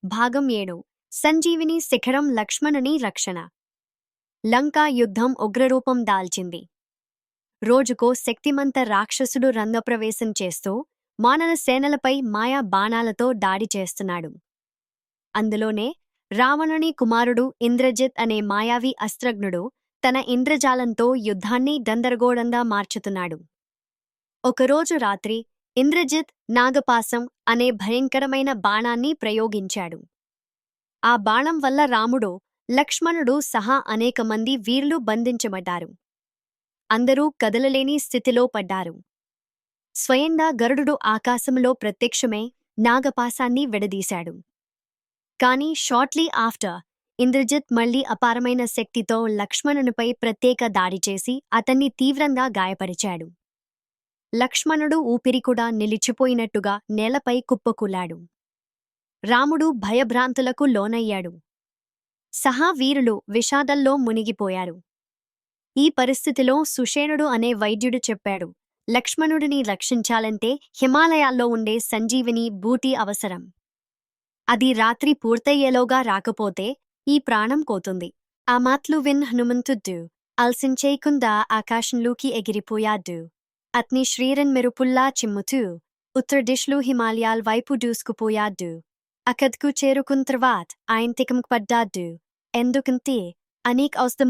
భాగం 7 సంజీవిని శిఖరం లక్ష్మణుని రక్షణ. లంకా యుద్ధం ఉగ్రరూపం దాల్చింది. రోజుకో శక్తిమంత రాక్షసుడు రంగప్రవేశం చేస్తూ మానవ సేనలపై మాయా బాణాలతో దాడి చేస్తున్నాడు. అందులోనే రావణుని కుమారుడు ఇంద్రజిత్ అనే మాయావి అస్త్రజ్ఞుడు తన ఇంద్రజాలంతో యుద్ధాన్ని గందరగోళంగా మార్చుతున్నాడు. ఒకరోజు రాత్రి ఇంద్రజిత్ నాగపాసం అనే భయంకరమైన బాణాన్ని ప్రయోగించాడు. ఆ బాణం వల్ల రాముడు, లక్ష్మణుడు సహా అనేకమంది వీరులు బంధించబడ్డారు. అందరూ కదలలేని స్థితిలో పడ్డారు. స్వయంగా గరుడు ఆకాశంలో ప్రత్యక్షమై నాగపాసాన్ని విడదీశాడు. కాని షార్ట్లీ ఆఫ్టర్ ఇంద్రజిత్ మళ్లీ అపారమైన శక్తితో లక్ష్మణునిపై ప్రత్యేక దాడి చేసి అతన్ని తీవ్రంగా గాయపరిచాడు. లక్ష్మణుడు ఊపిరికూడా నిలిచిపోయినట్టుగా నేలపై కుప్పకూలాడు. రాముడు భయభ్రాంతులకు లోనయ్యాడు. సహా వీరులు విషాదంలో మునిగిపోయారు. ఈ పరిస్థితిలో సుషేణుడు అనే వైద్యుడు చెప్పాడు, లక్ష్మణుడిని రక్షించాలంటే హిమాలయాల్లో ఉండే సంజీవిని బూటీ అవసరం. అది రాత్రి పూర్తయ్యేలోగా రాకపోతే ఈ ప్రాణం పోతుంది. ఆ మాటలు విన్ హనుమంతుడు అల్సించేయకుండా ఆకాశంలోకి ఎగిరిపోయాడు. అతని శ్రీరన్ మెరుపుల్లా చిమ్ముతూ ఉత్తర దిశలో హిమాలయాల వైపు దూసుకుపోయాడు. అక్కడకు చేరుకున్న తర్వాత ఆయన తికమకపడ్డాడు. ఎందుకంటే అనేక ఔషధ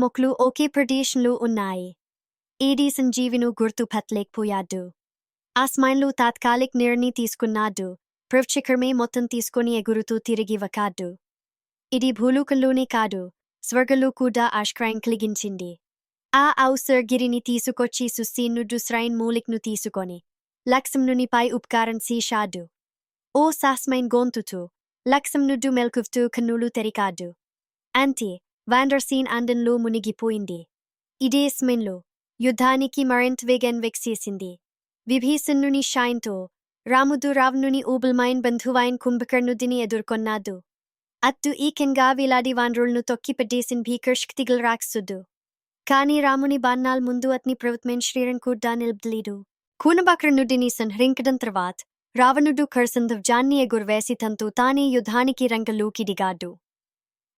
ఒకే ప్రదేశంలో ఉన్నాయి. ఏడీ సంజీవిను గుర్తుపట్టలేకపోయాడు. ఆ సమయంలో తాత్కాలిక నిర్ణయం తీసుకున్నాడు. పృథ్వీకరమే మొత్తం తీసుకొని ఎగురుతూ తిరిగి వకాడు. ఇది భూలోకంలోనే కాదు, స్వర్గంలో కూడా ఆశ్రయం కలిగించింది. ఆ ఔసర్గిరిని తీసుకొచ్చి సుసీనుడు శ్రైన్ మూలిక్ను తీసుకొని లక్ష్మణునిపై ఉపకారం చేశాడు. ఓ సాస్మైన్ గొంతుతో లక్ష్మణుడు మెల్కువతూ కన్నులు తెరికాడు. అంతే, వాండర్సీన్ అందంలో మునిగిపోయింది. ఇదే సమయంలో యుద్ధానికి మరింత వేగం వెక్సేసింది. విభీషణుని షాయంతో రాముడు రావణుని ఊబుల్మైన బంధువైన కుంభకర్ణుడిని ఎదుర్కొన్నాడు. అట్టు ఈకంగా వేలాది వానరులను తొక్కిపడేసిన భీకరశక్తిగల రాక్షసుడు. కాని రాముని బాణాల ముందు అతని ప్రభుత్వం శ్రీరన్ కూడా నిలబడలేదు. కూనబాకర్ణుడిని సంహరించడం తర్వాత రావణుడు కర్సంధ్వజాన్ని ఎగురవేసి తనతో తానే యుద్ధానికి రంగంలోకి దిగాడు.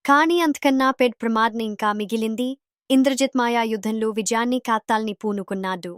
కాని అంతకన్నా పెద్ద ప్రమాదం ఇంకా మిగిలింది. ఇంద్రజిత్ మాయా యుద్ధంలో విజయాన్ని కాత్తాల్ని పూనుకున్నాడు.